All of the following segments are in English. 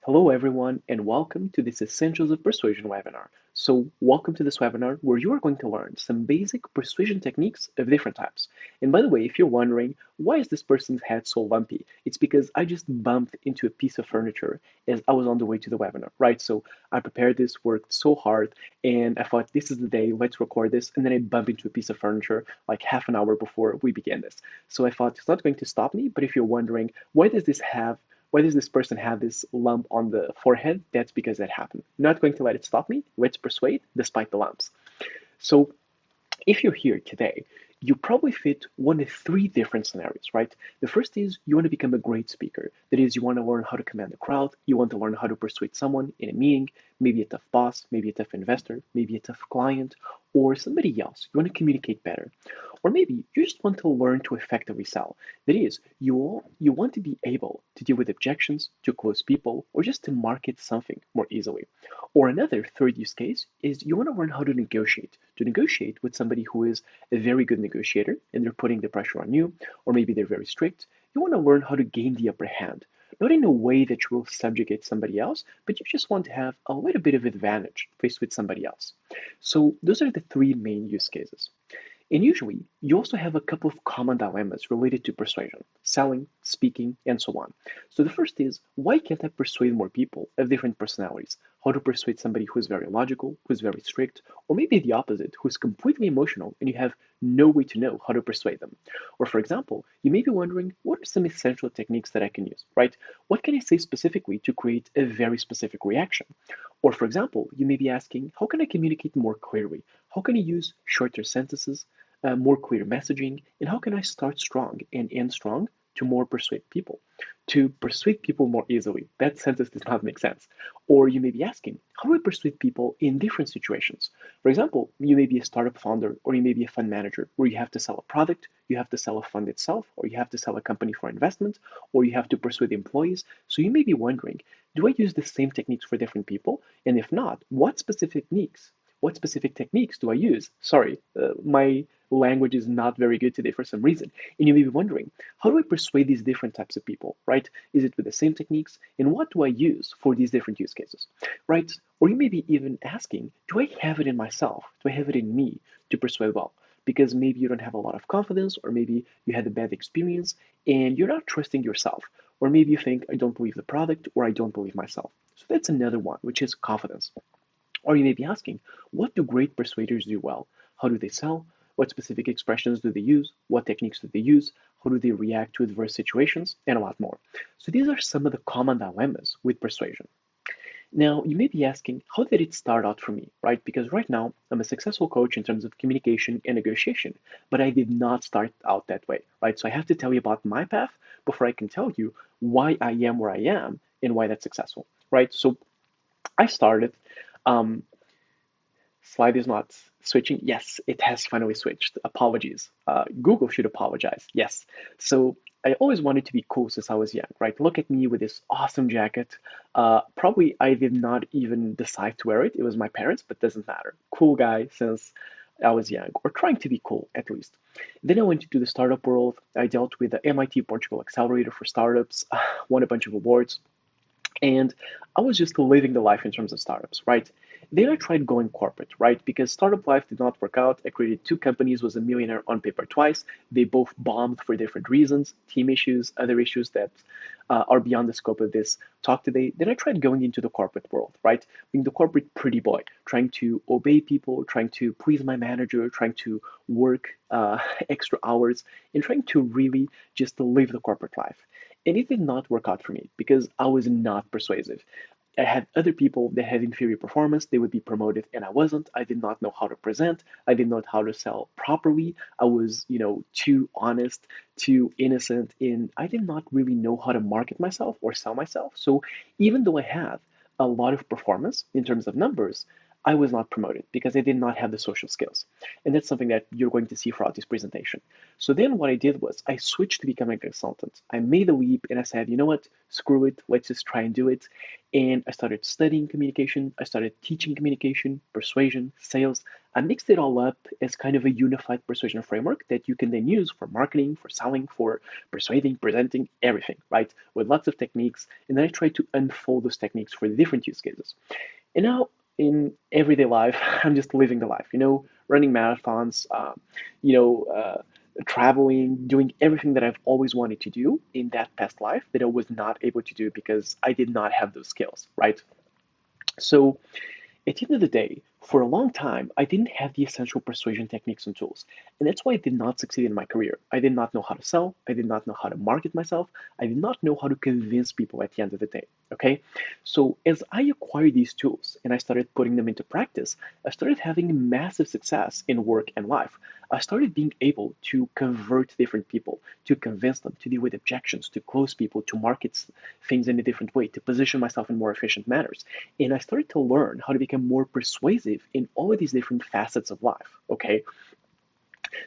Hello, everyone, and welcome to this Essentials of Persuasion webinar. So, welcome to this webinar where you are going to learn some basic persuasion techniques of different types. And by the way, if you're wondering, why is this person's head so lumpy? It's because I just bumped into a piece of furniture as I was on the way to the webinar, right? So, I prepared this, worked so hard, and I thought, this is the day, let's record this. And then I bumped into a piece of furniture like half an hour before we began this. So, I thought it's not going to stop me, but if you're wondering, why does this person have this lump on the forehead? That's because that happened. I'm not going to let it stop me. Let's persuade despite the lumps. So if you're here today, you probably fit one of three different scenarios, right? The first is you want to become a great speaker. That is, you want to learn how to command a crowd. You want to learn how to persuade someone in a meeting, maybe a tough boss, maybe a tough investor, maybe a tough client, or somebody else. You want to communicate better. Or maybe you just want to learn to effectively sell. That is, you want to be able to deal with objections, to close people, or just to market something more easily. Or another third use case is you want to learn how to negotiate with somebody who is a very good negotiator and they're putting the pressure on you, or maybe they're very strict. You want to learn how to gain the upper hand, not in a way that you will subjugate somebody else, but you just want to have a little bit of advantage faced with somebody else. So those are the three main use cases. And usually, you also have a couple of common dilemmas related to persuasion, selling, speaking, and so on. So the first is, why can't I persuade more people of different personalities? How to persuade somebody who's very logical, who's very strict, or maybe the opposite, who's completely emotional and you have no way to know how to persuade them. Or for example, you may be wondering, what are some essential techniques that I can use, right? What can I say specifically to create a very specific reaction? Or for example, you may be asking, how can I communicate more clearly? How can I use shorter sentences, more clear messaging, and how can I start strong and end strong to more persuade people, to persuade people more easily? That sentence does not make sense. Or you may be asking, how do I persuade people in different situations? For example, you may be a startup founder or you may be a fund manager where you have to sell a product, you have to sell a fund itself, or you have to sell a company for investment, or you have to persuade employees. So you may be wondering, do I use the same techniques for different people? And if not, what specific techniques do I use? Sorry, my language is not very good today for some reason. And you may be wondering, how do I persuade these different types of people, right? Is it with the same techniques? And what do I use for these different use cases, right? Or you may be even asking, do I have it in myself? Do I have it in me to persuade well? Because maybe you don't have a lot of confidence, or maybe you had a bad experience and you're not trusting yourself. Or maybe you think, I don't believe the product, or I don't believe myself. So that's another one, which is confidence. Or you may be asking, what do great persuaders do well? How do they sell? What specific expressions do they use? What techniques do they use? How do they react to adverse situations? And a lot more. So these are some of the common dilemmas with persuasion. Now, you may be asking, how did it start out for me, right? Because right now, I'm a successful coach in terms of communication and negotiation, but I did not start out that way, right? So I have to tell you about my path before I can tell you why I am where I am and why that's successful, right? So I started um, slide is not switching. Yes, it has finally switched. Apologies. Google should apologize. Yes. So I always wanted to be cool since I was young, right? Look at me with this awesome jacket. Probably I did not even decide to wear it. It was my parents, but doesn't matter. Cool guy since I was young, or trying to be cool at least. Then I went into the startup world. I dealt with the MIT Portugal Accelerator for Startups, won a bunch of awards, and I was just living the life in terms of startups, right? Then I tried going corporate, right? Because startup life did not work out. I created two companies, was a millionaire on paper twice. They both bombed for different reasons, team issues, other issues that are beyond the scope of this talk today. Then I tried going into the corporate world, right? Being the corporate pretty boy, trying to obey people, trying to please my manager, trying to work extra hours, and trying to really just live the corporate life. And it did not work out for me because I was not persuasive. I had other people that had inferior performance, they would be promoted and I wasn't. I did not know how to present. I didn't know how to sell properly. I was, too honest, too innocent, and I did not really know how to market myself or sell myself. So even though I had a lot of performance in terms of numbers, I was not promoted because I did not have the social skills. And that's something that you're going to see throughout this presentation. So then what I did was I switched to becoming a consultant. I made a leap and I said, you know what, screw it, let's just try and do it. And I started studying communication. I started teaching communication, persuasion, sales. I mixed it all up as kind of a unified persuasion framework that you can then use for marketing, for selling, for persuading, presenting, everything, right? With lots of techniques. And then I try to unfold those techniques for the different use cases. And now in everyday life, I'm just living the life, running marathons, traveling, doing everything that I've always wanted to do in that past life that I was not able to do because I did not have those skills, right? So at the end of the day, for a long time, I didn't have the essential persuasion techniques and tools. And that's why I did not succeed in my career. I did not know how to sell. I did not know how to market myself. I did not know how to convince people at the end of the day. Okay? So as I acquired these tools and I started putting them into practice, I started having massive success in work and life. I started being able to convert different people, to convince them, to deal with objections, to close people, to market things in a different way, to position myself in more efficient manners. And I started to learn how to become more persuasive in all of these different facets of life. Okay.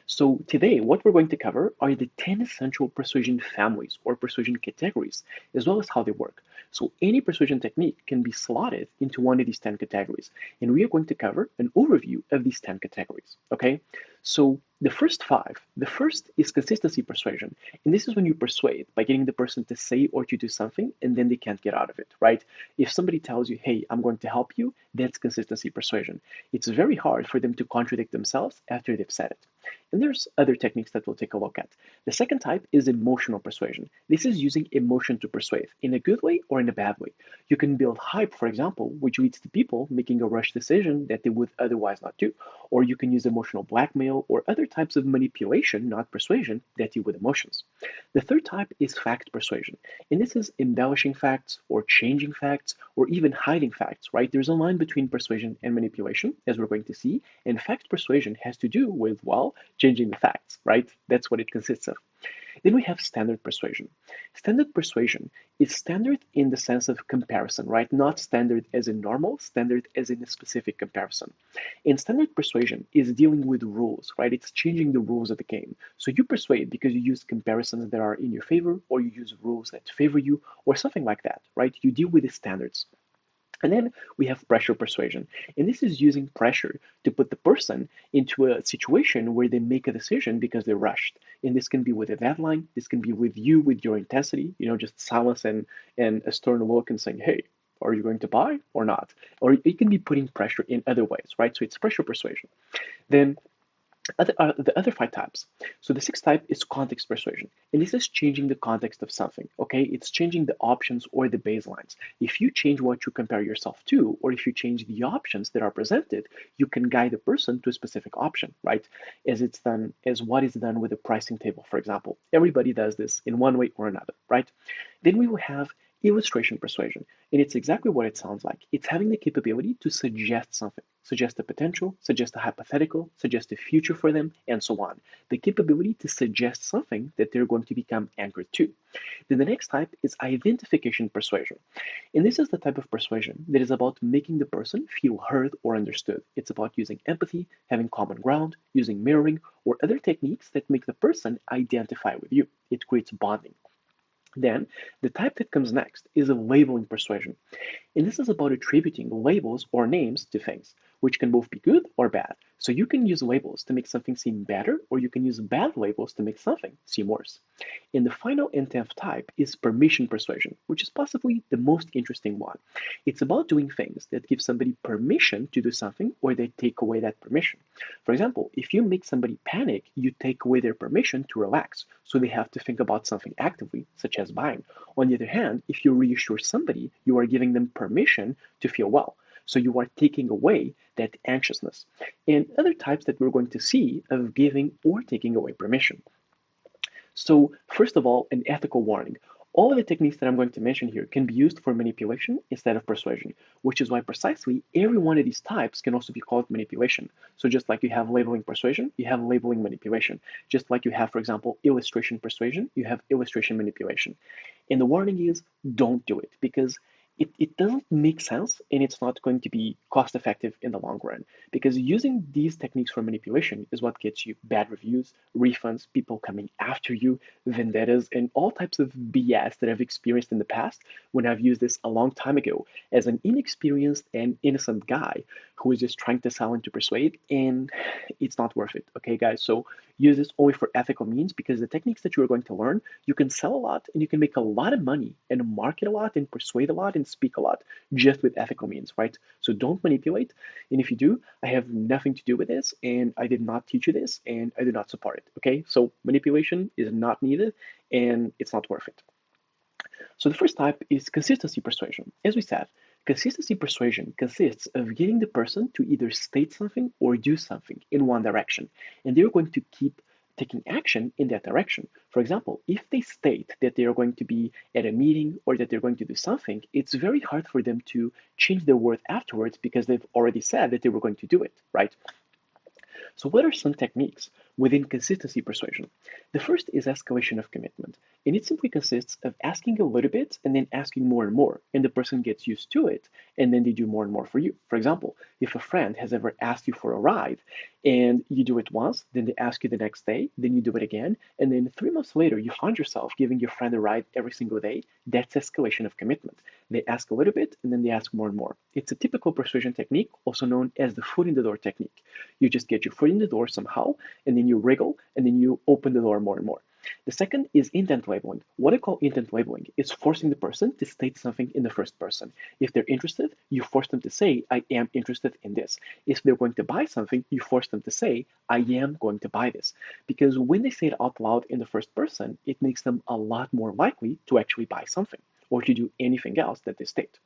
So today, what we're going to cover are the 10 essential persuasion families or persuasion categories, as well as how they work. So any persuasion technique can be slotted into one of these 10 categories, and we are going to cover an overview of these 10 categories, okay? So the first is consistency persuasion, and this is when you persuade by getting the person to say or to do something, and then they can't get out of it, right? If somebody tells you, hey, I'm going to help you, that's consistency persuasion. It's very hard for them to contradict themselves after they've said it. And there's other techniques that we'll take a look at. The second type is emotional persuasion. This is using emotion to persuade in a good way or in a bad way. You can build hype, for example, which leads to people making a rush decision that they would otherwise not do. Or you can use emotional blackmail or other types of manipulation, not persuasion, that deal with emotions. The third type is fact persuasion. And this is embellishing facts or changing facts or even hiding facts, right? There's a line between persuasion and manipulation, as we're going to see. And fact persuasion has to do with, well, changing the facts, right? That's what it consists of. Then we have standard persuasion. Standard persuasion is standard in the sense of comparison, right? Not standard as in normal, standard as in a specific comparison. And standard persuasion is dealing with rules, right? It's changing the rules of the game. So you persuade because you use comparisons that are in your favor, or you use rules that favor you, or something like that, right? You deal with the standards. And then we have pressure persuasion. And this is using pressure to put the person into a situation where they make a decision because they're rushed. And this can be with a deadline. This can be with you, with your intensity, just silence and a stern look and saying, hey, are you going to buy or not? Or it can be putting pressure in other ways, right? So it's pressure persuasion. Then the other five types. So the sixth type is context persuasion, and this is changing the context of something, okay? It's changing the options or the baselines. If you change what you compare yourself to, or if you change the options that are presented, you can guide a person to a specific option, right? As what is done with a pricing table, for example. Everybody does this in one way or another, right? Then we will have illustration persuasion, and it's exactly what it sounds like. It's having the capability to suggest something, suggest a potential, suggest a hypothetical, suggest a future for them, and so on. The capability to suggest something that they're going to become anchored to. Then the next type is identification persuasion. And this is the type of persuasion that is about making the person feel heard or understood. It's about using empathy, having common ground, using mirroring, or other techniques that make the person identify with you. It creates bonding. Then, the type that comes next is a labeling persuasion. And this is about attributing labels or names to things, which can both be good or bad. So you can use labels to make something seem better, or you can use bad labels to make something seem worse. And the final and 10th type is permission persuasion, which is possibly the most interesting one. It's about doing things that give somebody permission to do something or they take away that permission. For example, if you make somebody panic, you take away their permission to relax, so they have to think about something actively, such as buying. On the other hand, if you reassure somebody, you are giving them permission to feel well. So you are taking away that anxiousness. And other types that we're going to see of giving or taking away permission. So first of all, an ethical warning. All of the techniques that I'm going to mention here can be used for manipulation instead of persuasion, which is why precisely every one of these types can also be called manipulation. So just like you have labeling persuasion, you have labeling manipulation. Just like you have, for example, illustration persuasion, you have illustration manipulation. And the warning is don't do it, because it doesn't make sense, and it's not going to be cost effective in the long run, because using these techniques for manipulation is what gets you bad reviews, refunds, people coming after you, vendettas, and all types of BS that I've experienced in the past when I've used this a long time ago as an inexperienced and innocent guy who is just trying to sell and to persuade, and it's not worth it. Okay, guys, so use this only for ethical means, because the techniques that you are going to learn, you can sell a lot and you can make a lot of money and market a lot and persuade a lot and speak a lot just with ethical means, right? So don't manipulate. And if you do, I have nothing to do with this, and I did not teach you this, and I do not support it. Okay, so manipulation is not needed and it's not worth it. So the first type is consistency persuasion. As we said, consistency persuasion consists of getting the person to either state something or do something in one direction, and they're going to keep taking action in that direction. For example, if they state that they are going to be at a meeting or that they're going to do something, it's very hard for them to change their word afterwards because they've already said that they were going to do it, right? So what are some techniques within consistency persuasion? The first is escalation of commitment, and it simply consists of asking a little bit and then asking more and more, and the person gets used to it, and then they do more and more for you. For example, if a friend has ever asked you for a ride, and you do it once, then they ask you the next day, then you do it again, and then 3 months later, you find yourself giving your friend a ride every single day, that's escalation of commitment. They ask a little bit, and then they ask more and more. It's a typical persuasion technique, also known as the foot in the door technique. You just get your foot in the door somehow, and then you wriggle, and then you open the door more and more. The second is intent labeling. What I call intent labeling is forcing the person to state something in the first person. If they're interested, you force them to say, I am interested in this. If they're going to buy something, you force them to say, I am going to buy this. Because when they say it out loud in the first person, it makes them a lot more likely to actually buy something or to do anything else that they state.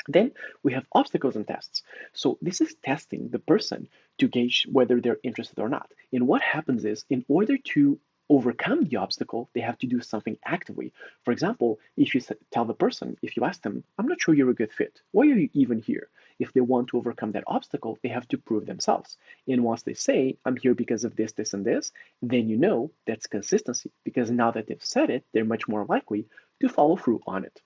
Then we have obstacles and tests. So this is testing the person to gauge whether they're interested or not. And what happens is, in order to overcome the obstacle, they have to do something actively. For example, if you tell the person, if you ask them, I'm not sure you're a good fit, why are you even here? If they want to overcome that obstacle, they have to prove themselves. And once they say, I'm here because of this, this, and this, then you know that's consistency, because now that they've said it, they're much more likely to follow through on it.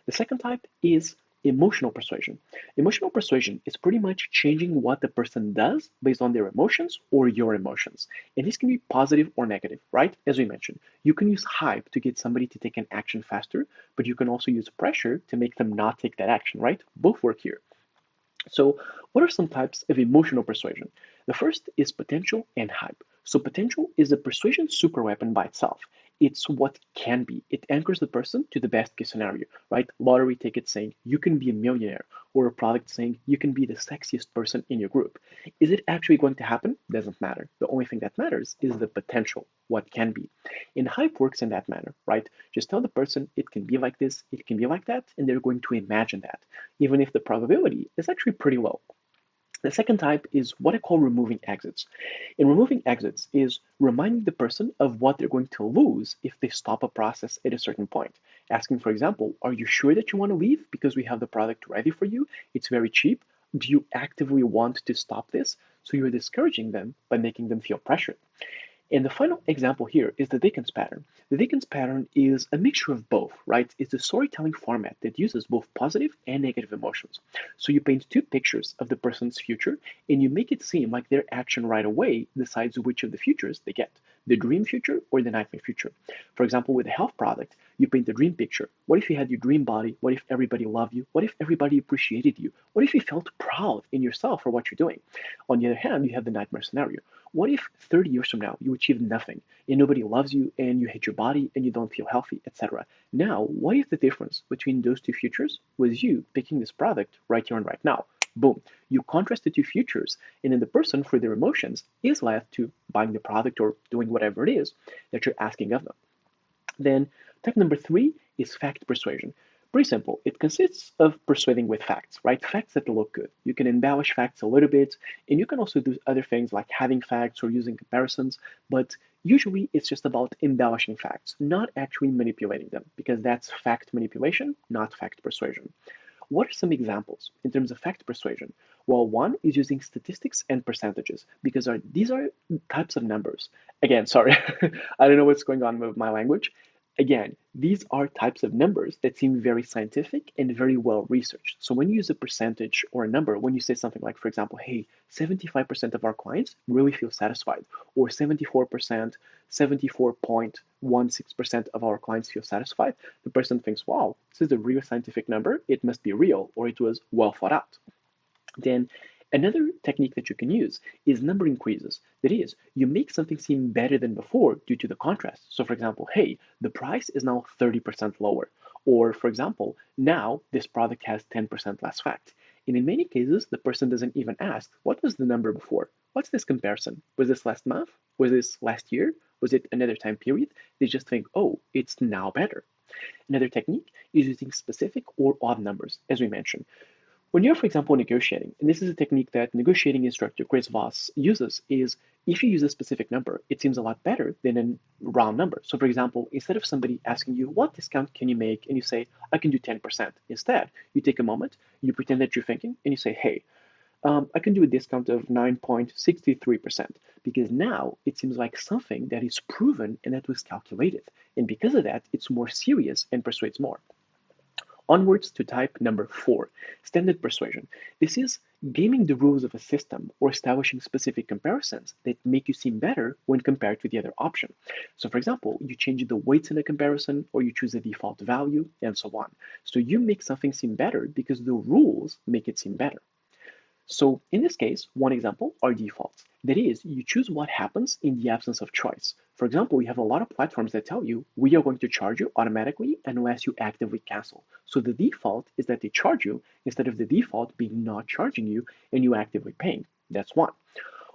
The second type is emotional persuasion. Emotional persuasion is pretty much changing what the person does based on their emotions or your emotions. And this can be positive or negative, right? As we mentioned, you can use hype to get somebody to take an action faster, but you can also use pressure to make them not take that action, right? Both work here. So, what are some types of emotional persuasion? The first is potential and hype. So, potential is a persuasion superweapon by itself. It's what can be. It anchors the person to the best case scenario, right? Lottery ticket saying you can be a millionaire, or a product saying you can be the sexiest person in your group. Is it actually going to happen? Doesn't matter. The only thing that matters is the potential, what can be. And hype works in that manner, right? Just tell the person it can be like this, it can be like that, and they're going to imagine that, even if the probability is actually pretty low. The second type is what I call removing exits. And removing exits is reminding the person of what they're going to lose if they stop a process at a certain point. Asking, for example, are you sure that you want to leave because we have the product ready for you? It's very cheap. Do you actively want to stop this? So you're discouraging them by making them feel pressured. And the final example here is the Dickens pattern. The Dickens pattern is a mixture of both, right? It's a storytelling format that uses both positive and negative emotions. So you paint two pictures of the person's future, and you make it seem like their action right away decides which of the futures they get, the dream future or the nightmare future. For example, with a health product, you paint the dream picture. What if you had your dream body? What if everybody loved you? What if everybody appreciated you? What if you felt proud in yourself for what you're doing? On the other hand, you have the nightmare scenario. What if 30 years from now you achieve nothing and nobody loves you and you hate your body and you don't feel healthy, etc.? Now, what if the difference between those two futures was you picking this product right here and right now? Boom. You contrast the two futures, and then the person, for their emotions, is left to buying the product or doing whatever it is that you're asking of them. Then type number three is fact persuasion. Pretty simple. It consists of persuading with facts, right? Facts that look good. You can embellish facts a little bit, and you can also do other things like having facts or using comparisons, but usually it's just about embellishing facts, not actually manipulating them, because that's fact manipulation, not fact persuasion. What are some examples in terms of fact persuasion? Well, one is using statistics and percentages, because these are types of numbers. Again, sorry, I don't know what's going on with my language. Again, these are types of numbers that seem very scientific and very well researched. So when you use a percentage or a number, when you say something like, for example, hey, 75% of our clients really feel satisfied, or 74%, 74.16% of our clients feel satisfied, the person thinks, wow, this is a real scientific number. It must be real, or it was well thought out. Then another technique that you can use is number increases. That is, you make something seem better than before due to the contrast. So for example, hey, the price is now 30% lower. Or for example, now this product has 10% less fat. And in many cases, the person doesn't even ask, what was the number before? What's this comparison? Was this last month? Was this last year? Was it another time period? They just think, oh, it's now better. Another technique is using specific or odd numbers, as we mentioned. When you're, for example, negotiating, and this is a technique that negotiating instructor Chris Voss uses, is if you use a specific number, it seems a lot better than a round number. So, for example, instead of somebody asking you, what discount can you make? And you say, I can do 10%. Instead, you take a moment, you pretend that you're thinking, and you say, hey, I can do a discount of 9.63% because now it seems like something that is proven and that was calculated. And because of that, it's more serious and persuades more. Onwards to type number 4, standard persuasion. This is gaming the rules of a system or establishing specific comparisons that make you seem better when compared to the other option. So for example, you change the weights in a comparison or you choose a default value and so on. So you make something seem better because the rules make it seem better. So in this case, one example are defaults. That is, you choose what happens in the absence of choice. For example, we have a lot of platforms that tell you, we are going to charge you automatically unless you actively cancel. So the default is that they charge you instead of the default being not charging you and you actively paying. That's one.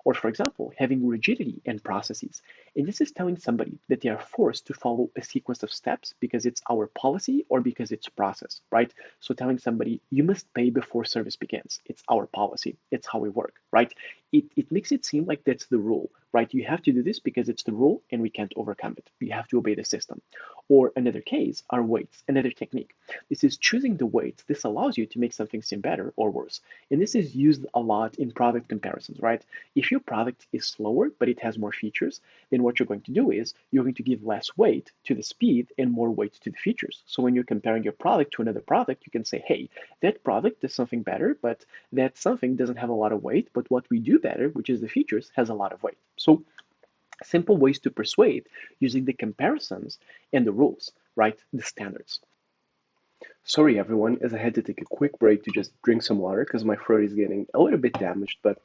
Or for example, having rigidity and processes. And this is telling somebody that they are forced to follow a sequence of steps because it's our policy or because it's process, right? So telling somebody, you must pay before service begins. It's our policy. It's how we work, right? It makes it seem like that's the rule, right? You have to do this because it's the rule and we can't overcome it. You have to obey the system. Or another case are weights, another technique. This is choosing the weights. This allows you to make something seem better or worse. And this is used a lot in product comparisons, right? If your product is slower, but it has more features, then what you're going to do is you're going to give less weight to the speed and more weight to the features. So when you're comparing your product to another product, you can say, hey, that product does something better, but that something doesn't have a lot of weight, but what we do better, which is the features, has a lot of weight. So simple ways to persuade using the comparisons and the rules, right? The standards. Sorry, everyone, as I had to take a quick break to just drink some water because my throat is getting a little bit damaged, but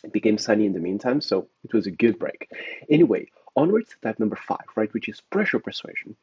it became sunny in the meantime, so it was a good break. Anyway, onwards to type number 5, right, which is pressure persuasion.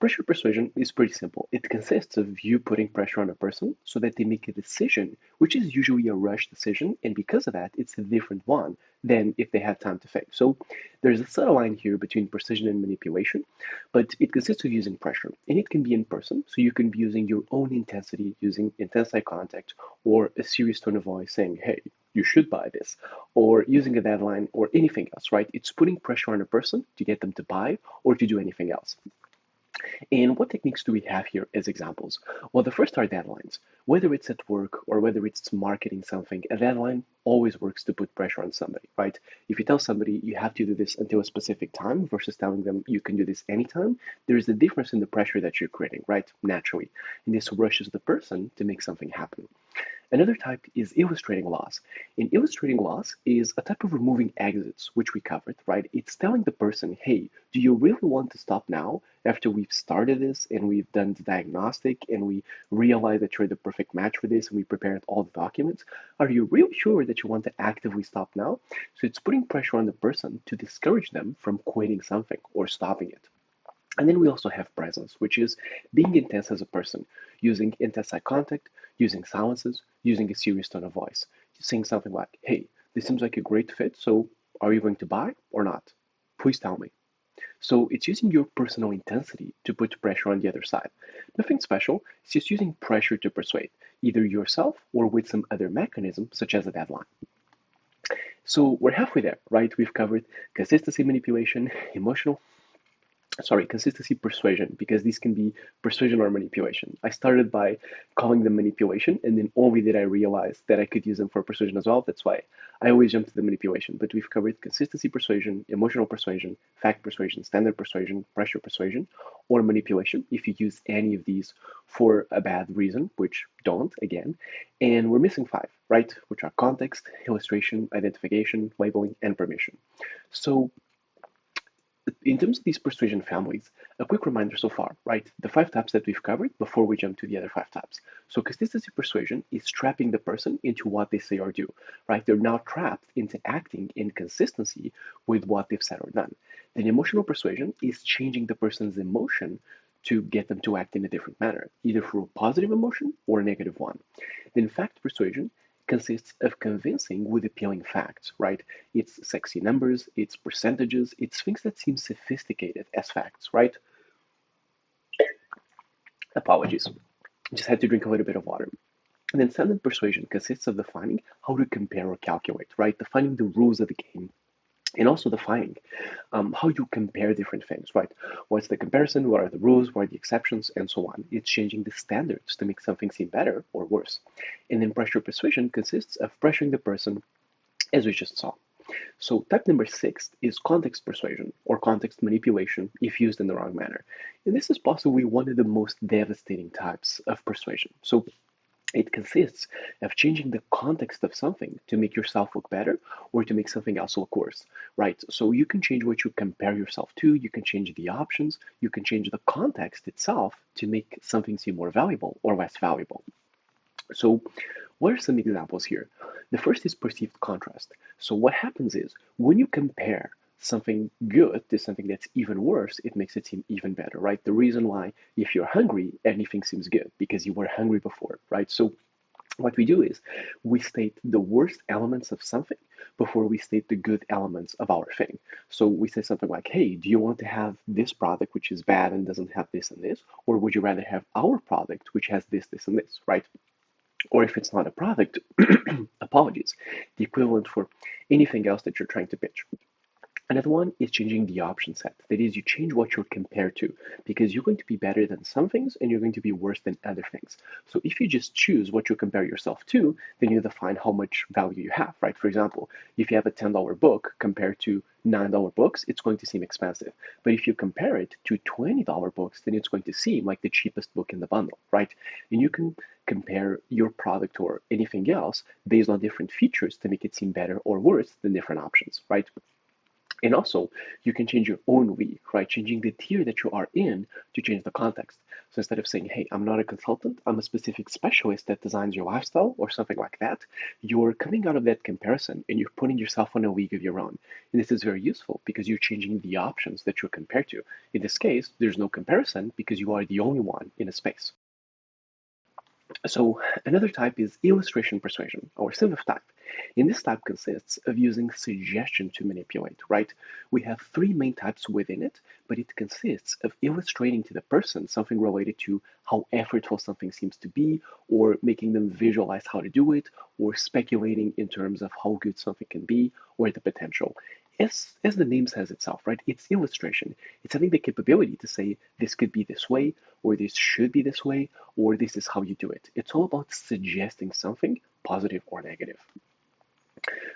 Pressure persuasion is pretty simple. It consists of you putting pressure on a person so that they make a decision, which is usually a rush decision, and because of that, it's a different one than if they had time to think. So there's a subtle line here between precision and manipulation, but it consists of using pressure, and it can be in person, so you can be using your own intensity, using intense eye contact, or a serious tone of voice saying, hey, you should buy this, or using a deadline, or anything else, right? It's putting pressure on a person to get them to buy or to do anything else. And what techniques do we have here as examples? Well, the first are deadlines. Whether it's at work or whether it's marketing something, a deadline always works to put pressure on somebody, right? If you tell somebody you have to do this until a specific time versus telling them you can do this anytime, there is a difference in the pressure that you're creating, right? Naturally. And this rushes the person to make something happen. Another type is illustrating loss. And illustrating loss is a type of removing exits, which we covered, right? It's telling the person, hey, do you really want to stop now after we've started this and we've done the diagnostic and we realize that you're the perfect match for this and we prepared all the documents? Are you really sure that you want to actively stop now? So it's putting pressure on the person to discourage them from quitting something or stopping it. And then we also have presence, which is being intense as a person, using intense eye contact, using silences, using a serious tone of voice, saying something like, hey, this seems like a great fit, so are you going to buy or not? Please tell me. So it's using your personal intensity to put pressure on the other side. Nothing special, it's just using pressure to persuade, either yourself or with some other mechanism, such as a deadline. So we're halfway there, right? We've covered consistency manipulation, emotional consistency persuasion, because these can be persuasion or manipulation. I started by calling them manipulation, and then only did I realize that I could use them for persuasion as well. That's why I always jump to the manipulation. But we've covered consistency persuasion, emotional persuasion, fact persuasion, standard persuasion, pressure persuasion, or manipulation if you use any of these for a bad reason, which don't, again. And we're missing five, right? Which are context, illustration, identification, labeling, and permission. So in terms of these persuasion families, a quick reminder so far, right? The five types that we've covered before we jump to the other five types. So consistency persuasion is trapping the person into what they say or do, right? They're now trapped into acting in consistency with what they've said or done. Then emotional persuasion is changing the person's emotion to get them to act in a different manner, either through a positive emotion or a negative one. Then fact persuasion consists of convincing with appealing facts, right? It's sexy numbers, it's percentages, it's things that seem sophisticated as facts, right? Apologies. Just had to drink a little bit of water. And then standard persuasion consists of defining how to compare or calculate, right? Defining the rules of the game and also defining how you compare different things, right? What's the comparison? What are the rules? What are the exceptions? And so on. It's changing the standards to make something seem better or worse. And then pressure persuasion consists of pressuring the person, as we just saw. So type number 6 is context persuasion or context manipulation if used in the wrong manner. And this is possibly one of the most devastating types of persuasion. So it consists of changing the context of something to make yourself look better or to make something else look worse, right? So you can change what you compare yourself to, you can change the options, you can change the context itself to make something seem more valuable or less valuable. So what are some examples here? The first is perceived contrast. So what happens is when you compare something good to something that's even worse, it makes it seem even better, right? The reason why if you're hungry, anything seems good because you were hungry before, right? So what we do is we state the worst elements of something before we state the good elements of our thing. So we say something like, hey, do you want to have this product which is bad and doesn't have this and this? Or would you rather have our product which has this, this, and this, right? Or if it's not a product, apologies, the equivalent for anything else that you're trying to pitch. Another one is changing the option set. That is, you change what you're compared to because you're going to be better than some things and you're going to be worse than other things. So if you just choose what you compare yourself to, then you define how much value you have, right? For example, if you have a $10 book compared to $9 books, it's going to seem expensive. But if you compare it to $20 books, then it's going to seem like the cheapest book in the bundle, right? And you can compare your product or anything else based on different features to make it seem better or worse than different options, right? And also, you can change your own week, right? Changing the tier that you are in to change the context. So instead of saying, hey, I'm not a consultant, I'm a specific specialist that designs your lifestyle or something like that, you're coming out of that comparison and you're putting yourself on a league of your own. And this is very useful because you're changing the options that you're compared to. In this case, there's no comparison because you are the only one in a space. So another type is illustration persuasion, or seventh type. And this type consists of using suggestion to manipulate, right? We have three main types within it, but it consists of illustrating to the person something related to how effortful something seems to be, or making them visualize how to do it, or speculating in terms of how good something can be, or the potential. As the name says itself, right? It's illustration. It's having the capability to say this could be this way, or this should be this way, or this is how you do it. It's all about suggesting something, positive or negative.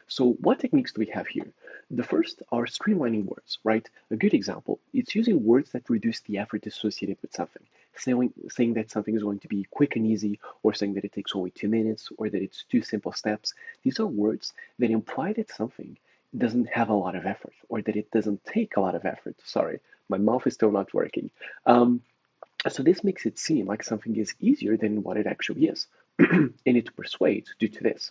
So what techniques do we have here? The first are streamlining words, right? A good example, it's using words that reduce the effort associated with something. Saying that something is going to be quick and easy, or saying that it takes only 2 minutes, or that it's two simple steps. These are words that imply that something doesn't have a lot of effort, or that it doesn't take a lot of effort. Sorry, my mouth is still not working. So this makes it seem like something is easier than what it actually is, and it persuades due to this.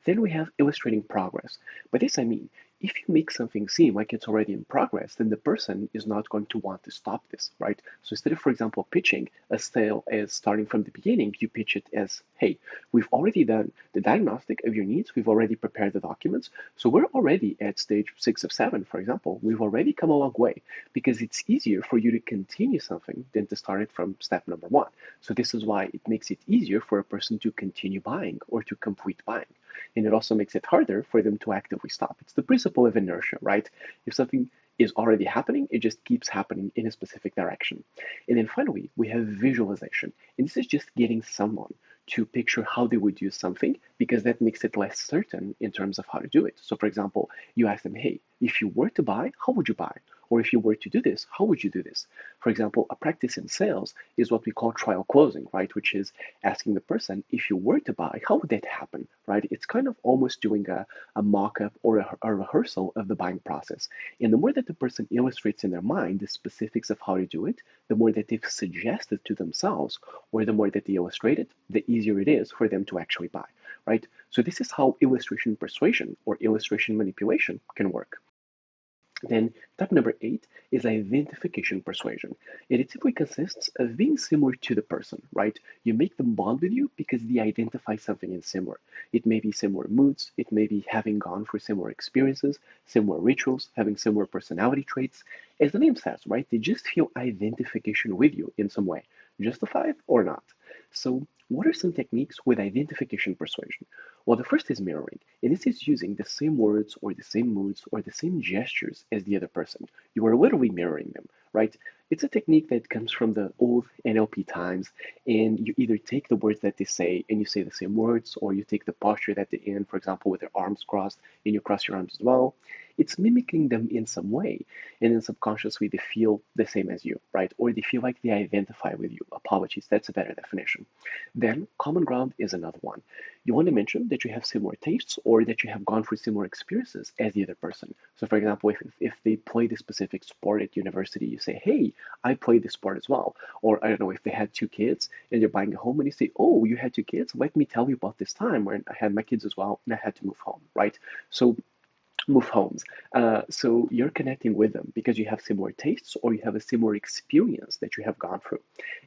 Then we have illustrating progress. By this I mean, if you make something seem like it's already in progress, then the person is not going to want to stop this, right? So instead of, for example, pitching a sale as starting from the beginning, you pitch it as, hey, we've already done the diagnostic of your needs, we've already prepared the documents, so we're already at stage 6 of 7, for example. We've already come a long way because it's easier for you to continue something than to start it from step number 1. So this is why it makes it easier for a person to continue buying or to complete buying. And it also makes it harder for them to actively stop. It's the principle of inertia, right? If something is already happening. It just keeps happening in a specific direction. And then finally, we have visualization. And this is just getting someone to picture how they would use something because that makes it less certain in terms of how to do it. So, for example, you ask them, hey, if you were to buy, how would you buy? Or if you were to do this, how would you do this? For example, a practice in sales is what we call trial closing, right? Which is asking the person, if you were to buy, how would that happen, right? It's kind of almost doing a mock-up or a rehearsal of the buying process. And the more that the person illustrates in their mind the specifics of how to do it, the more that they've suggested to themselves, or the more that they illustrate it, the easier it is for them to actually buy, right? So this is how illustration persuasion or illustration manipulation can work. Then type number 8 is identification persuasion. And it typically consists of being similar to the person, right? You make them bond with you because they identify something in similar. It may be similar moods, it may be having gone through similar experiences, similar rituals, having similar personality traits. As the name says, right? They just feel identification with you in some way, justified or not. So what are some techniques with identification persuasion? Well, the first is mirroring, and this is using the same words or the same moods or the same gestures as the other person. You are literally mirroring them, right? It's a technique that comes from the old NLP times, and you either take the words that they say and you say the same words, or you take the posture that they're in, for example, with their arms crossed, and you cross your arms as well. It's mimicking them in some way, and then subconsciously they feel the same as you, right? Or they feel like they identify with you. Apologies, that's a better definition. Then, common ground is another one. You want to mention that you have similar tastes or that you have gone through similar experiences as the other person. So, for example, if they play the specific sport at university, you say, hey, I played this sport as well. Or, I don't know, if they had two kids and they're buying a home and you say, oh, you had two kids? Let me tell you about this time when I had my kids as well and I had to move home, right? So, move homes. So you're connecting with them because you have similar tastes or you have a similar experience that you have gone through.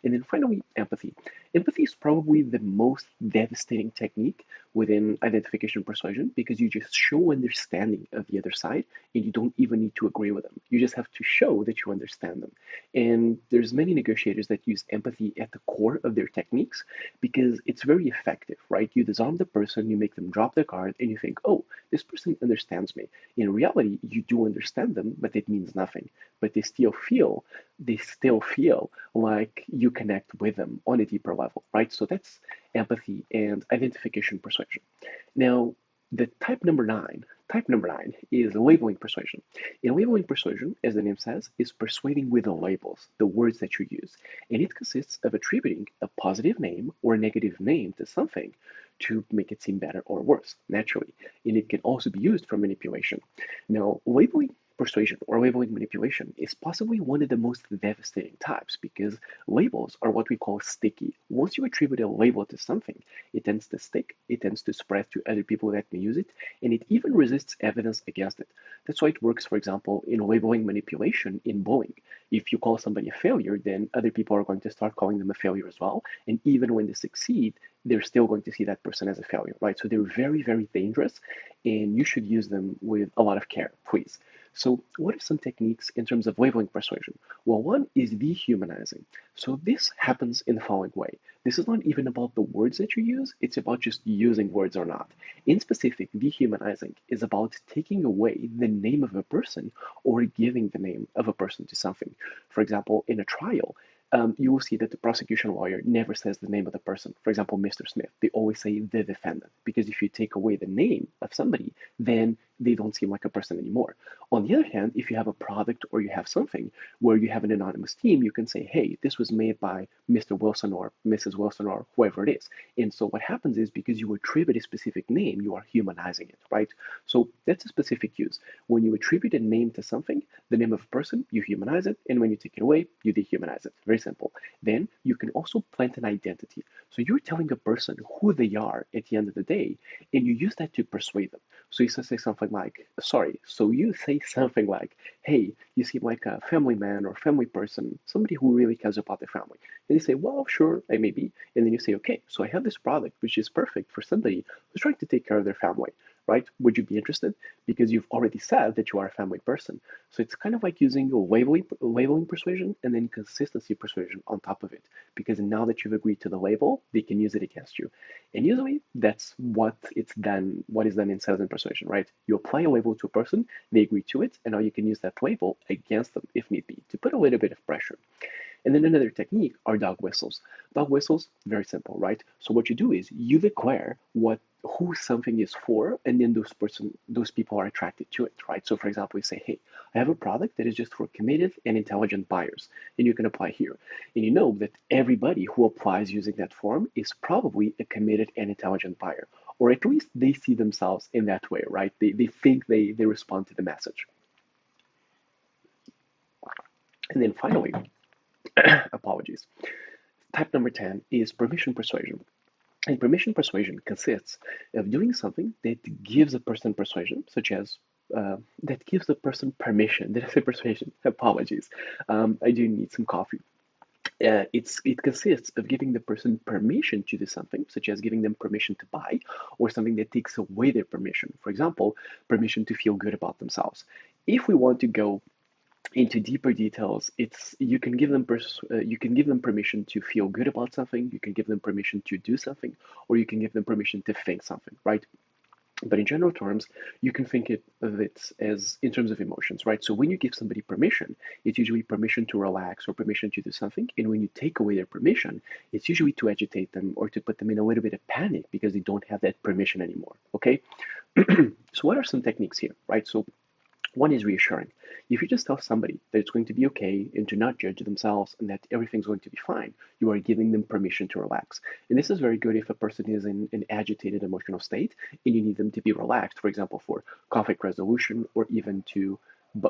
And then finally, empathy. Empathy is probably the most devastating technique within identification persuasion because you just show understanding of the other side and you don't even need to agree with them. You just have to show that you understand them. And there's many negotiators that use empathy at the core of their techniques because it's very effective, right? You disarm the person, you make them drop the guard, and you think, oh, this person understands me. In reality, you do understand them, but it means nothing. But they still feel like you connect with them on a deeper level, right? So that's empathy and identification persuasion. Now, the type number nine is labeling persuasion. In labeling persuasion, as the name says, is persuading with the labels, the words that you use. And it consists of attributing a positive name or a negative name to something to make it seem better or worse, naturally. And it can also be used for manipulation. Now, labeling persuasion or labeling manipulation is possibly one of the most devastating types because labels are what we call sticky. Once you attribute a label to something, it tends to stick, it tends to spread to other people that may use it, and it even resists evidence against it. That's why it works, for example, in labeling manipulation in bullying. If you call somebody a failure, then other people are going to start calling them a failure as well. And even when they succeed, they're still going to see that person as a failure, right? So they're very, very dangerous, and you should use them with a lot of care, please. So what are some techniques in terms of labeling persuasion? Well, one is dehumanizing. So this happens in the following way. This is not even about the words that you use, it's about just using words or not. In specific, dehumanizing is about taking away the name of a person or giving the name of a person to something. For example, in a trial, you will see that the prosecution lawyer never says the name of the person. For example, Mr. Smith, they always say the defendant, because if you take away the name of somebody, then they don't seem like a person anymore. On the other hand, if you have a product or you have something where you have an anonymous team, you can say, hey, this was made by Mr. Wilson or Mrs. Wilson or whoever it is. And so what happens is because you attribute a specific name, you are humanizing it, right? So that's a specific use. When you attribute a name to something, the name of a person, you humanize it. And when you take it away, you dehumanize it. Very simple. Then you can also plant an identity. So you're telling a person who they are at the end of the day, and you use that to persuade them. So you say something like, sorry, so you say something like, hey, you seem like a family man or family person, somebody who really cares about their family. And they say, well, sure, I may be. And then you say, okay, so I have this product which is perfect for somebody who's trying to take care of their family. right? Would you be interested? Because you've already said that you are a family person. So it's kind of like using a labeling persuasion and then consistency persuasion on top of it. Because now that you've agreed to the label, they can use it against you. And usually that's what is done in sales and persuasion, right? You apply a label to a person, they agree to it, and now you can use that label against them if need be to put a little bit of pressure. And then another technique are dog whistles. Dog whistles, very simple, right? So what you do is you declare who something is for, and then those people are attracted to it, right? So for example, you say, hey, I have a product that is just for committed and intelligent buyers, and you can apply here. And you know that everybody who applies using that form is probably a committed and intelligent buyer, or at least they see themselves in that way, right? They think they respond to the message. And then finally, apologies. Type number 10 is permission persuasion. And permission persuasion consists of doing something that gives a person persuasion, such as that gives the person permission. Did I say persuasion? Apologies. I do need some coffee. It consists of giving the person permission to do something, such as giving them permission to buy, or something that takes away their permission. For example, permission to feel good about themselves. If we want to go into deeper details, you can give them permission to feel good about something, you can give them permission to do something, or you can give them permission to think something, right? But in general terms, you can think of it as in terms of emotions, right? So when you give somebody permission, it's usually permission to relax or permission to do something. And when you take away their permission, it's usually to agitate them or to put them in a little bit of panic because they don't have that permission anymore. Okay. So what are some techniques here, right? So one is reassuring. If you just tell somebody that it's going to be okay and to not judge themselves and that everything's going to be fine, you are giving them permission to relax. And this is very good if a person is in an agitated emotional state and you need them to be relaxed, for example, for conflict resolution or even to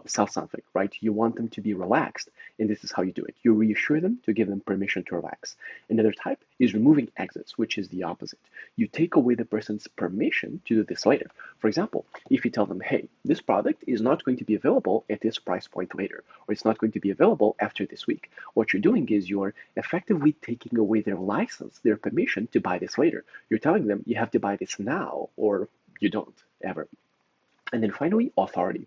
sell something, right? You want them to be relaxed, and this is how you do it. You reassure them to give them permission to relax. Another type is removing exits, which is the opposite. You take away the person's permission to do this later. For example, if you tell them, hey, this product is not going to be available at this price point later, or it's not going to be available after this week, what you're doing is you're effectively taking away their license, their permission to buy this later. You're telling them you have to buy this now, or you don't ever. And then finally, authority.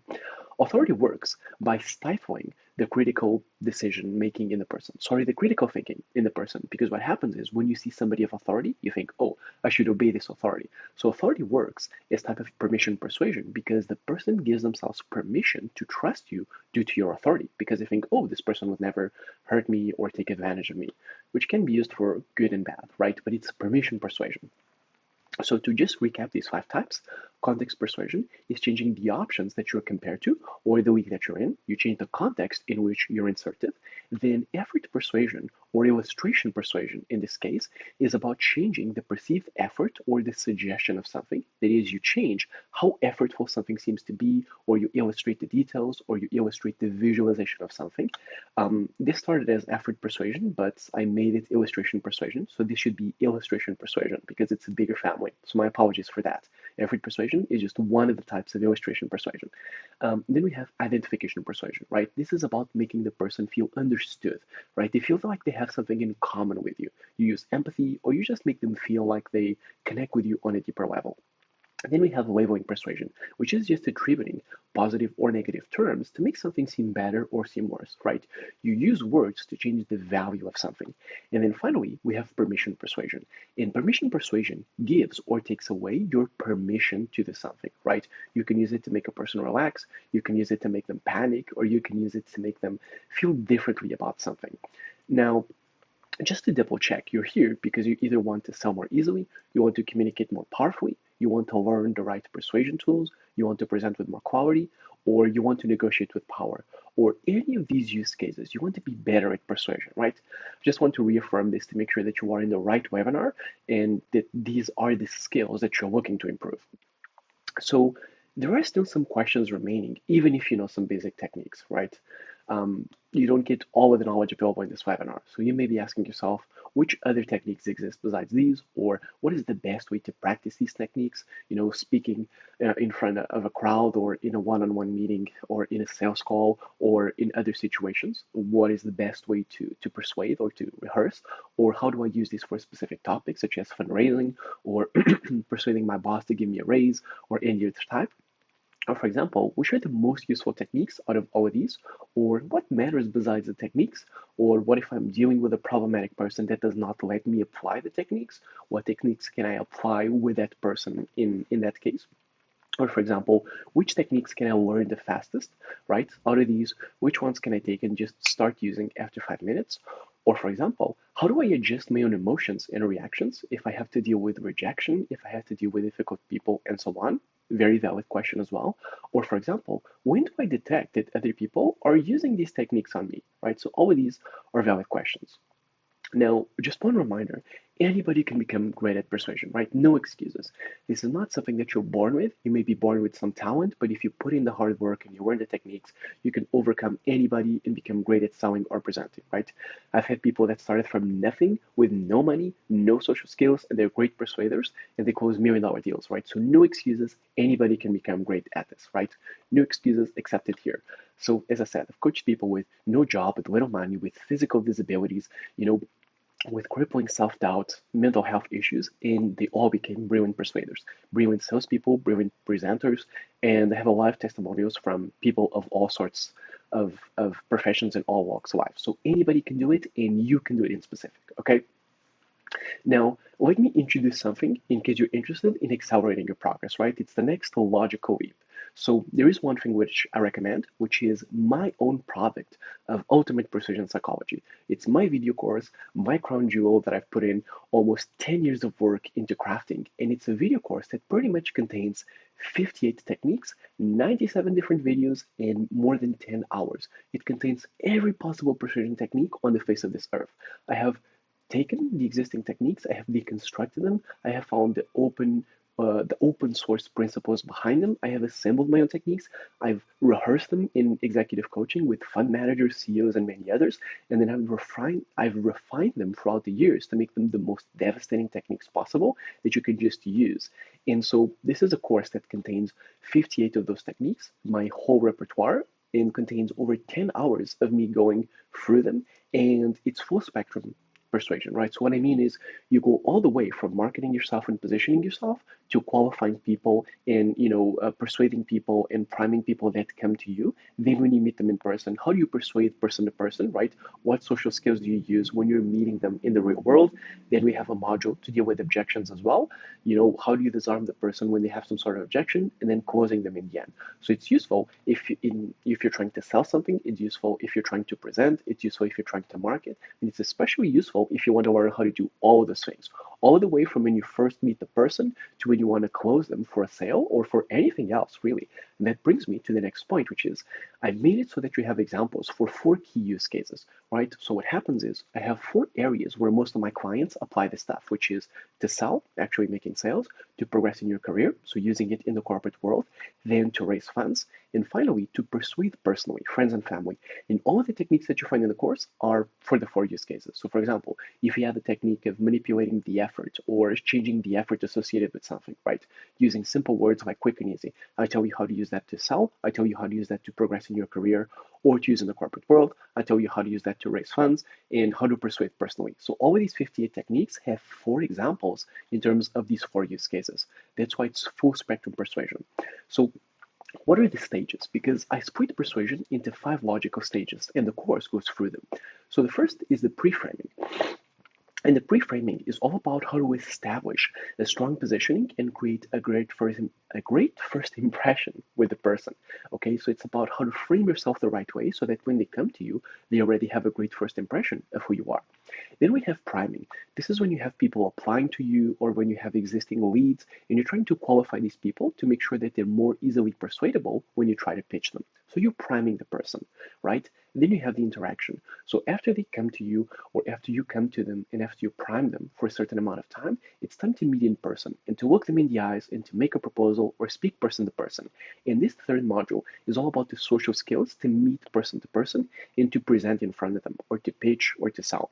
Authority works by stifling the critical decision making in the person. Sorry, the critical thinking in the person. Because what happens is when you see somebody of authority, you think, oh, I should obey this authority. So authority works as type of permission persuasion because the person gives themselves permission to trust you due to your authority. Because they think, oh, this person would never hurt me or take advantage of me, which can be used for good and bad, right? But it's permission persuasion. So to just recap these 5 types, context persuasion is changing the options that you're compared to or the week that you're in. You change the context in which you're inserted. Then effort persuasion or illustration persuasion in this case is about changing the perceived effort or the suggestion of something. That is, you change how effortful something seems to be, or you illustrate the details, or you illustrate the visualization of something. This started as effort persuasion, but I made it illustration persuasion. So this should be illustration persuasion because it's a bigger family. So my apologies for that. Effort persuasion is just one of the types of illustration persuasion. Then we have identification persuasion, right? This is about making the person feel understood, right? They feel like they have something in common with you. You use empathy, or you just make them feel like they connect with you on a deeper level. And then we have labeling persuasion, which is just attributing positive or negative terms to make something seem better or seem worse, right? You use words to change the value of something. And then finally, we have permission persuasion. And permission persuasion gives or takes away your permission to do something, right? You can use it to make a person relax, you can use it to make them panic, or you can use it to make them feel differently about something. Now, just to double check, you're here because you either want to sell more easily, you want to communicate more powerfully, you want to learn the right persuasion tools, you want to present with more quality, or you want to negotiate with power, or any of these use cases, you want to be better at persuasion, right? Just want to reaffirm this to make sure that you are in the right webinar and that these are the skills that you're looking to improve. So there are still some questions remaining, even if you know some basic techniques, right? you don't get all of the knowledge available in this webinar. So you may be asking yourself, which other techniques exist besides these, or what is the best way to practice these techniques? Speaking in front of a crowd, or in a one-on-one meeting, or in a sales call, or in other situations. What is the best way to persuade or to rehearse? Or how do I use this for specific topics, such as fundraising, or persuading my boss to give me a raise, or any other type? Or for example, which are the most useful techniques out of all of these? Or what matters besides the techniques? Or what if I'm dealing with a problematic person that does not let me apply the techniques? What techniques can I apply with that person in that case? Or for example, which techniques can I learn the fastest, right? Out of these, which ones can I take and just start using after 5 minutes? Or for example, how do I adjust my own emotions and reactions if I have to deal with rejection, if I have to deal with difficult people, and so on? Very valid question as well. Or for example, when do I detect that other people are using these techniques on me, right? So all of these are valid questions. Now, just one reminder, anybody can become great at persuasion, right? No excuses. This is not something that you're born with. You may be born with some talent, but if you put in the hard work and you learn the techniques, you can overcome anybody and become great at selling or presenting, right? I've had people that started from nothing with no money, no social skills, and they're great persuaders, and they close $1 million deals, right? So no excuses. Anybody can become great at this, right? No excuses accepted here. So as I said, I've coached people with no job, with little money, with physical disabilities, with crippling self-doubt, mental health issues, and they all became brilliant persuaders, brilliant salespeople, brilliant presenters, and they have a lot of testimonials from people of all sorts of professions and all walks of life. So anybody can do it, and you can do it in specific, okay? Now, let me introduce something in case you're interested in accelerating your progress, right? It's the next logical leap. So there is one thing which I recommend, which is my own product of Ultimate Persuasion Psychology. It's my video course, my crown jewel that I've put in almost 10 years of work into crafting. And it's a video course that pretty much contains 58 techniques, 97 different videos, and more than 10 hours. It contains every possible persuasion technique on the face of this earth. I have taken the existing techniques, I have deconstructed them, I have found the open source principles behind them. I have assembled my own techniques. I've rehearsed them in executive coaching with fund managers, CEOs, and many others. And then I've refined them throughout the years to make them the most devastating techniques possible that you can just use. And so this is a course that contains 58 of those techniques, my whole repertoire, and contains over 10 hours of me going through them. And it's full spectrum persuasion, right? So what I mean is you go all the way from marketing yourself and positioning yourself to qualifying people and persuading people and priming people that come to you. Then when you meet them in person, how do you persuade person to person, right? What social skills do you use when you're meeting them in the real world? Then we have a module to deal with objections as well. How do you disarm the person when they have some sort of objection, and then closing them in the end. So it's useful if you're trying to sell something. It's useful if you're trying to present. It's useful if you're trying to market, and it's especially useful if you want to learn how to do all of those things, all the way from when you first meet the person to when you want to close them for a sale or for anything else, really. And that brings me to the next point, which is I've made it so that you have examples for 4 key use cases, right? So what happens is I have 4 areas where most of my clients apply this stuff, which is to sell, actually making sales, to progress in your career, so using it in the corporate world, then to raise funds, and finally to persuade personally, friends and family. And all of the techniques that you find in the course are for the 4 use cases. So for example, if you have the technique of manipulating the effort or changing the effort associated with something, right? Using simple words like quick and easy. I tell you how to use that to sell. I tell you how to use that to progress in your career or to use in the corporate world. I tell you how to use that to raise funds and how to persuade personally. So all of these 58 techniques have 4 examples in terms of these 4 use cases. That's why it's full spectrum persuasion. So what are the stages? Because I split persuasion into 5 logical stages, and the course goes through them. So the first is the pre-framing. And the pre-framing is all about how to establish a strong positioning and create a great first impression with the person. Okay, so it's about how to frame yourself the right way so that when they come to you, they already have a great first impression of who you are. Then we have priming. This is when you have people applying to you or when you have existing leads and you're trying to qualify these people to make sure that they're more easily persuadable when you try to pitch them. So you're priming the person, right? And then you have the interaction. So after they come to you, or after you come to them, and after you prime them for a certain amount of time, it's time to meet in person and to look them in the eyes and to make a proposal or speak person to person. And this third module is all about the social skills to meet person to person and to present in front of them or to pitch or to sell.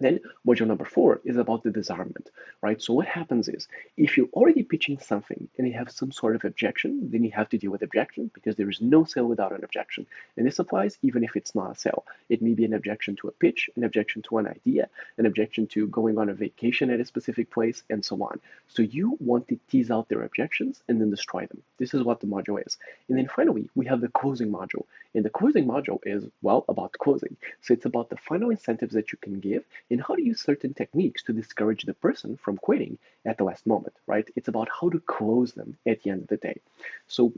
Then module number 4 is about the disarmament, right? So what happens is if you're already pitching something and you have some sort of objection, then you have to deal with objection because there is no sale without an objection. And this applies even if it's not a sale. It may be an objection to a pitch, an objection to an idea, an objection to going on a vacation at a specific place, and so on. So you want to tease out their objections and then destroy them. This is what the module is. And then finally, we have the closing module. And the closing module is, well, about closing. So it's about the final incentives that you can give and how to use certain techniques to discourage the person from quitting at the last moment, right? It's about how to close them at the end of the day. So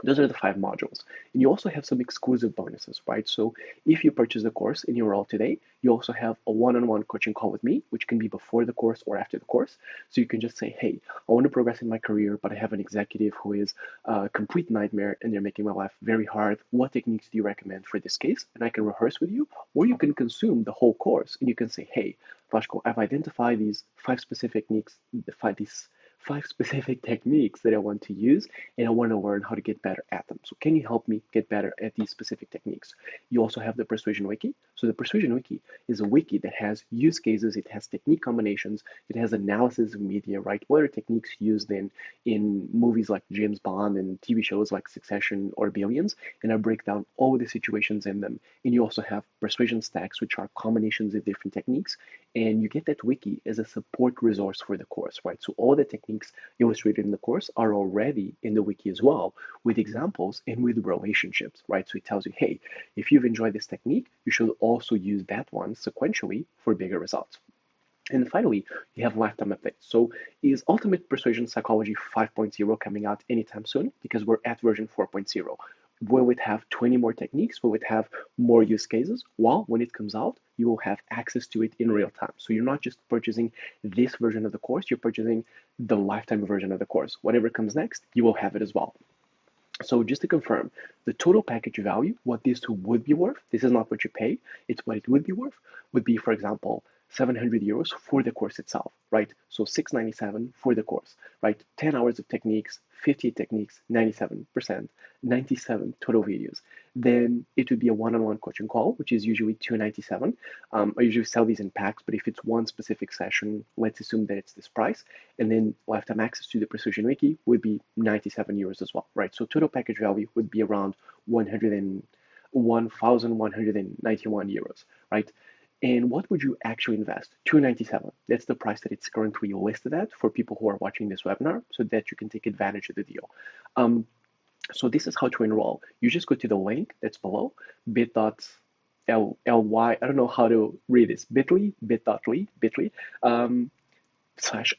those are the 5 modules. And you also have some exclusive bonuses, right? So if you purchase the course in your role today, you also have a one-on-one coaching call with me, which can be before the course or after the course. So you can just say, hey, I want to progress in my career, but I have an executive who is a complete nightmare and they're making my life very hard. What techniques do you recommend for this case? And I can rehearse with you, or you can consume the whole course and you can say, hey, Vasco, I've identified these 5 specific techniques, these 5 specific techniques that I want to use, and I want to learn how to get better at them. So can you help me get better at these specific techniques? You also have the Persuasion Wiki. So the Persuasion Wiki is a wiki that has use cases, it has technique combinations, it has analysis of media, right? What are techniques used in movies like James Bond and TV shows like Succession or Billions? And I break down all the situations in them. And you also have persuasion stacks, which are combinations of different techniques. And you get that wiki as a support resource for the course, right? So all the techniques illustrated in the course are already in the wiki as well, with examples and with relationships, right? So it tells you, hey, if you've enjoyed this technique, you should also use that one sequentially for bigger results. And finally, you have lifetime updates. So is Ultimate Persuasion Psychology 5.0 coming out anytime soon? Because we're at version 4.0. Will it have 20 more techniques? Will it have more use cases? Well, when it comes out, you will have access to it in real time. So you're not just purchasing this version of the course, you're purchasing the lifetime version of the course. Whatever comes next, you will have it as well. So just to confirm, the total package value, what this would be worth, this is not what you pay, it's what it would be worth, would be, for example, 700 euros for the course itself, right? So 697 for the course, right? 10 hours of techniques, 58 techniques, 97%, 97 total videos. Then it would be a one-on-one coaching call, which is usually 297. I usually sell these in packs, but if it's one specific session, let's assume that it's this price. And then lifetime access to the Persuasion Wiki would be 97 euros as well, right? So total package value would be around 1,191 euros, right? And what would you actually invest? 297. That's the price that it's currently listed at for people who are watching this webinar so that you can take advantage of the deal. So this is how to enroll. You just go to the link that's below, bit.ly, I don't know how to read this, bit.ly, /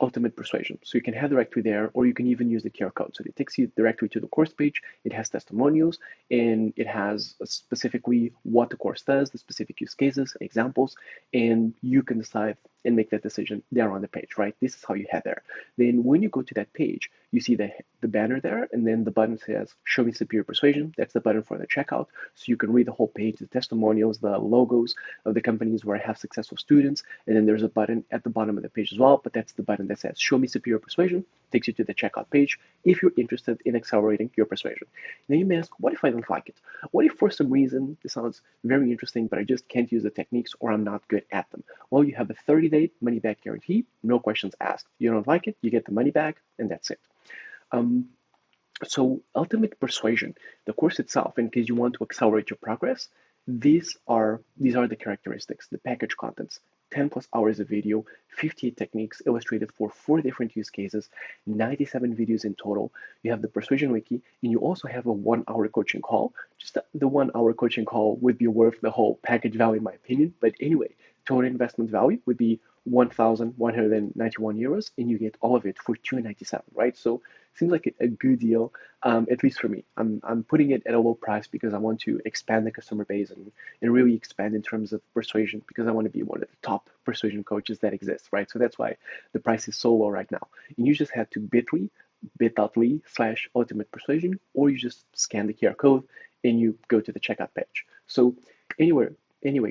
ultimate persuasion. So you can head directly there, or you can even use the QR code. So it takes you directly to the course page. It has testimonials, and it has specifically what the course does, the specific use cases, examples, and you can decide and make that decision there on the page, right? This is how you head there. Then when you go to that page, you see the banner there, and then the button says, Show me superior persuasion. That's the button for the checkout. So you can read the whole page, the testimonials, the logos of the companies where I have successful students. And then there's a button at the bottom of the page as well, but that's the button that says, Show me superior persuasion. Takes you to the checkout page if you're interested in accelerating your persuasion. Now you may ask, what if I don't like it? What if for some reason this sounds very interesting, but I just can't use the techniques or I'm not good at them? Well, you have a 30-day money-back guarantee, no questions asked. You don't like it, you get the money back, and that's it. So Ultimate Persuasion, the course itself, in case you want to accelerate your progress, these are the characteristics, the package contents. 10 plus hours of video, 58 techniques illustrated for 4 different use cases, 97 videos in total. You have the Persuasion Wiki, and you also have a 1-hour coaching call. Just the 1-hour coaching call would be worth the whole package value, in my opinion. But anyway, total investment value would be 1,191 euros, and you get all of it for 297, right? So it seems like a good deal, at least for me. I'm putting it at a low price because I want to expand the customer base and really expand in terms of persuasion, because I want to be one of the top persuasion coaches that exists, right? So that's why the price is so low right now. And you just head to bit.ly / ultimate persuasion, or you just scan the QR code and you go to the checkout page. So anyway,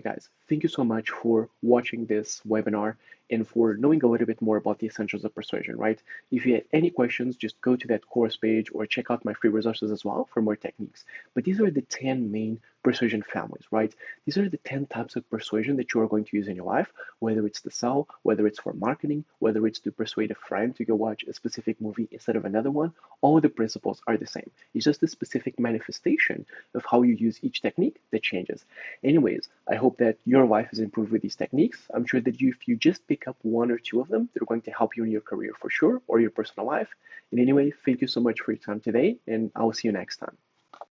guys, thank you so much for watching this webinar and for knowing a little bit more about the essentials of persuasion, right? If you have any questions, just go to that course page or check out my free resources as well for more techniques. But these are the 10 main persuasion families, right? These are the 10 types of persuasion that you are going to use in your life, whether it's to sell, whether it's for marketing, whether it's to persuade a friend to go watch a specific movie instead of another one. All the principles are the same. It's just a specific manifestation of how you use each technique that changes. Anyways, I hope that your life has improved with these techniques. I'm sure that if you just pick up one or two of them, they're going to help you in your career for sure or your personal life. And anyway, thank you so much for your time today, and I will see you next time.